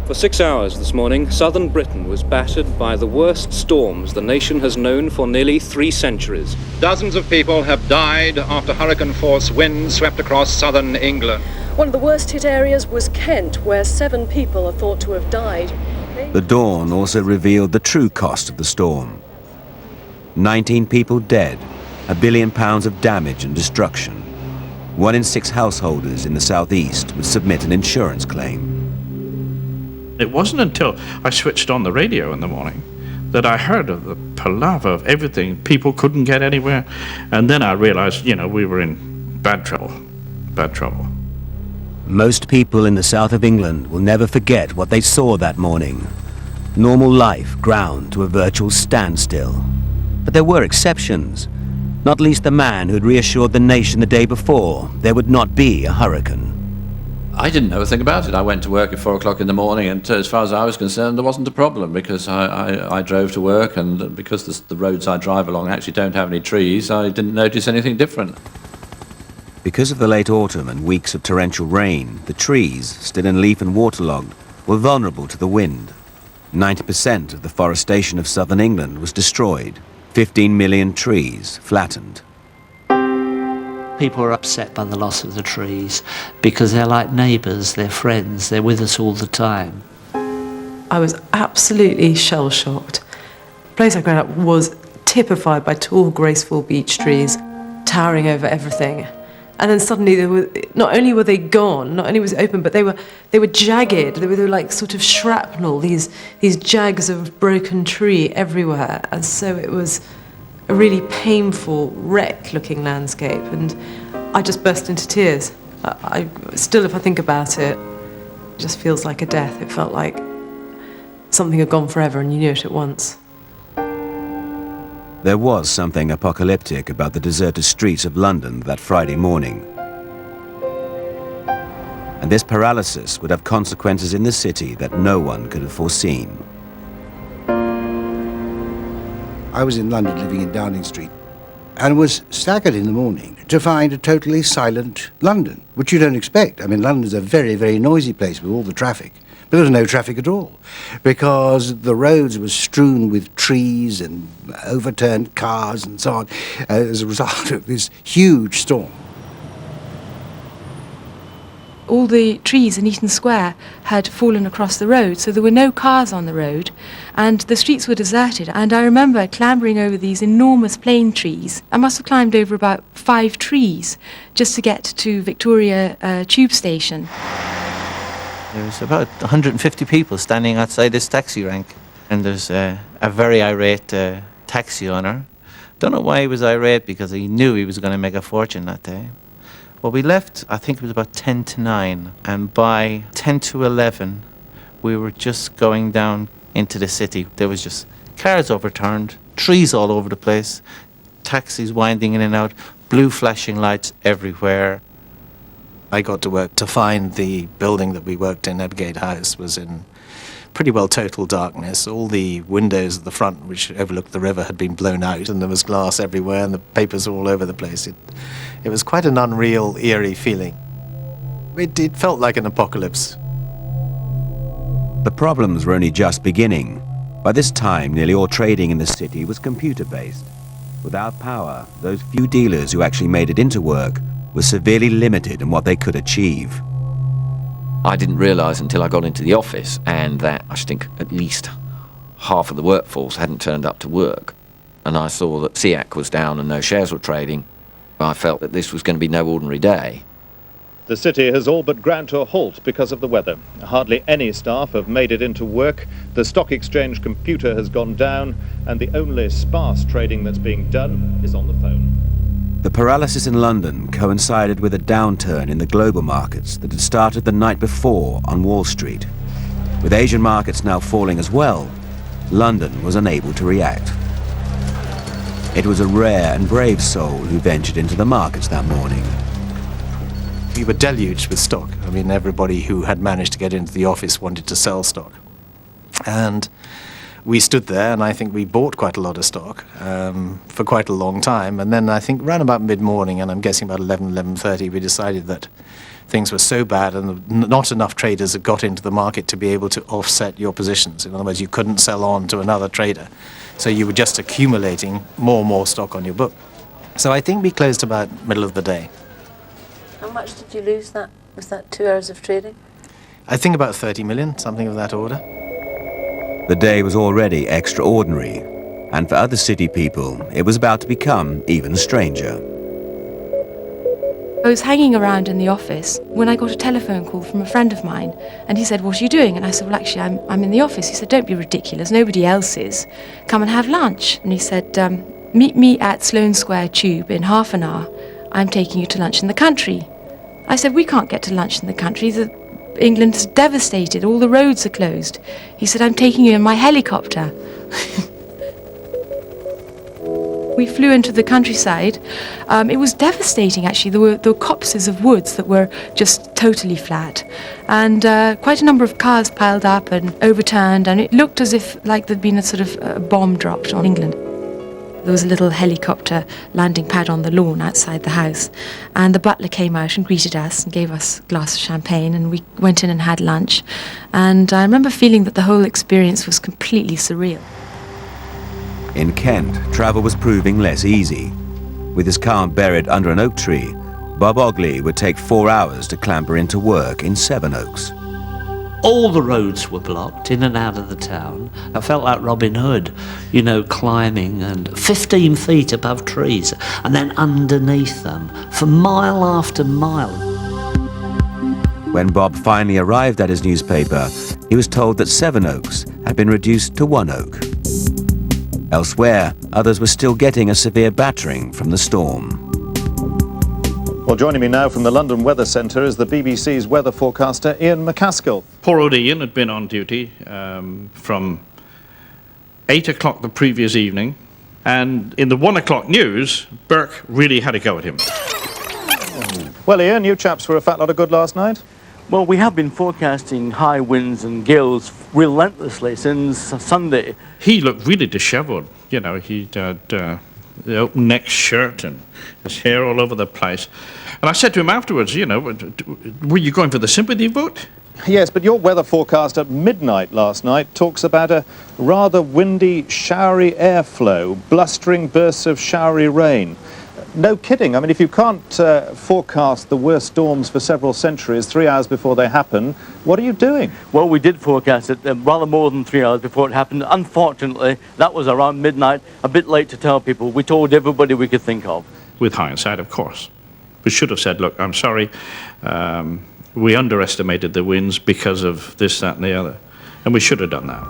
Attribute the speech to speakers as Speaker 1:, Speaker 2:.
Speaker 1: For 6 hours this morning, southern Britain was battered by the worst storms the nation has known for nearly 3 centuries.
Speaker 2: Dozens of people have died after hurricane-force winds swept across southern England.
Speaker 3: One of the worst-hit areas was Kent, where 7 people are thought to have died.
Speaker 4: The dawn also revealed the true cost of the storm. 19 people dead, £1 billion of damage and destruction. 1 in 6 householders in the southeast would submit an insurance claim.
Speaker 5: It wasn't until I switched on the radio in the morning that I heard of the palaver of everything. People couldn't get anywhere. And then I realized, we were in bad trouble.
Speaker 4: Most people in the south of England will never forget what they saw that morning. Normal life ground to a virtual standstill. But there were exceptions, not least the man who had reassured the nation the day before there would not be a hurricane.
Speaker 6: I didn't know a thing about it. I went to work at 4 o'clock in the morning, and as far as I was concerned, there wasn't a problem because I drove to work, and because the roads I drive along actually don't have any trees, I didn't notice anything different.
Speaker 4: Because of the late autumn and weeks of torrential rain, the trees, still in leaf and waterlogged, were vulnerable to the wind. 90% of the forestation of southern England was destroyed. 15 million trees flattened.
Speaker 7: People are upset by the loss of the trees because they're like neighbours, they're friends, they're with us all the time.
Speaker 8: I was absolutely shell-shocked. The place I grew up was typified by tall, graceful beech trees towering over everything. And then suddenly not only were they gone, not only was it open, but they were jagged. They were like sort of shrapnel, these jags of broken tree everywhere. And so it was a really painful, wreck-looking landscape, and I just burst into tears. I still, if I think about it, it just feels like a death. It felt like something had gone forever, and you knew it at once.
Speaker 4: There was something apocalyptic about the deserted streets of London that Friday morning. And this paralysis would have consequences in the city that no one could have foreseen.
Speaker 9: I was in London living in Downing Street and was staggered in the morning to find a totally silent London, which you don't expect. I mean, London's a very, very noisy place with all the traffic, but there was no traffic at all because the roads were strewn with trees and overturned cars and so on as a result of this huge storm.
Speaker 10: All the trees in Eaton Square had fallen across the road, so there were no cars on the road, and the streets were deserted. And I remember clambering over these enormous plane trees. I must have climbed over about 5 trees just to get to Victoria Tube Station.
Speaker 11: There was about 150 people standing outside this taxi rank, and there's a very irate taxi owner. Don't know why he was irate, because he knew he was going to make a fortune that day. Well, we left, I think it was about 10 to 9, and by 10 to 11, we were just going down into the city. There was just cars overturned, trees all over the place, taxis winding in and out, blue flashing lights everywhere.
Speaker 12: I got to work to find the building that we worked in, Ebgate House, was in pretty well total darkness. All the windows at the front, which overlooked the river, had been blown out, and there was glass everywhere, and the papers all over the place. It was quite an unreal, eerie feeling. It felt like an apocalypse.
Speaker 4: The problems were only just beginning. By this time, nearly all trading in the city was computer-based. Without power, those few dealers who actually made it into work were severely limited in what they could achieve.
Speaker 6: I didn't realise until I got into the office and that I think at least half of the workforce hadn't turned up to work. And I saw that SEAC was down and no shares were trading. I felt that this was going to be no ordinary day.
Speaker 13: The city has all but ground to a halt because of the weather. Hardly any staff have made it into work. The stock exchange computer has gone down, and the only sparse trading that's being done is on the phone.
Speaker 4: The paralysis in London coincided with a downturn in the global markets that had started the night before on Wall Street. With Asian markets now falling as well, London was unable to react. It was a rare and brave soul who ventured into the markets that morning.
Speaker 12: We were deluged with stock. I mean, everybody who had managed to get into the office wanted to sell stock. And we stood there, and I think we bought quite a lot of stock for quite a long time. And then I think around about mid-morning, and I'm guessing about 11:30, we decided that things were so bad and not enough traders had got into the market to be able to offset your positions. In other words, you couldn't sell on to another trader. So you were just accumulating more and more stock on your book. So I think we closed about middle of the day.
Speaker 14: How much did you lose that? Was that 2 hours of trading?
Speaker 12: I think about 30 million, something of that order.
Speaker 4: The day was already extraordinary, and for other city people, it was about to become even stranger.
Speaker 10: I was hanging around in the office when I got a telephone call from a friend of mine, and he said, "What are you doing?" And I said, "Well, actually, I'm in the office." He said, "Don't be ridiculous, nobody else is. Come and have lunch." And he said, "Meet me at Sloane Square Tube in half an hour. I'm taking you to lunch in the country." I said, "We can't get to lunch in the country. England's devastated, all the roads are closed." He said, "I'm taking you in my helicopter." We flew into the countryside. It was devastating, actually. There were copses of woods that were just totally flat. And quite a number of cars piled up and overturned, and it looked as if like there'd been a sort of a bomb dropped on England. There was a little helicopter landing pad on the lawn outside the house, and the butler came out and greeted us and gave us a glass of champagne, and we went in and had lunch. And I remember feeling that the whole experience was completely surreal.
Speaker 4: In Kent, travel was proving less easy. With his car buried under an oak tree, Bob Ogley would take 4 hours to clamber into work in Sevenoaks.
Speaker 7: All the roads were blocked in and out of the town. I felt like Robin Hood, you know, climbing and 15 feet above trees and then underneath them for mile after mile.
Speaker 4: When Bob finally arrived at his newspaper, he was told that Sevenoaks had been reduced to 1 oak. Elsewhere, others were still getting a severe battering from the storm.
Speaker 13: Well, joining me now from the London Weather Centre is the BBC's weather forecaster, Ian McCaskill.
Speaker 5: Poor old Ian had been on duty from 8 o'clock the previous evening, and in the 1 o'clock news, Burke really had a go at him.
Speaker 13: Well, Ian, you chaps were a fat lot of good last night.
Speaker 15: Well, we have been forecasting high winds and gales relentlessly since Sunday.
Speaker 5: He looked really dishevelled. You know, he had the open neck shirt and his hair all over the place. And I said to him afterwards, you know, were you going for the sympathy vote?
Speaker 13: Yes, but your weather forecast at midnight last night talks about a rather windy, showery airflow, blustering bursts of showery rain. No kidding. I mean, if you can't forecast the worst storms for several centuries 3 hours before they happen, what are you doing?
Speaker 15: Well, we did forecast it rather more than 3 hours before it happened. Unfortunately, that was around midnight, a bit late to tell people. We told everybody we could think of.
Speaker 5: With hindsight, of course. We should have said, look, I'm sorry, we underestimated the winds because of this, that and the other. And we should have done that.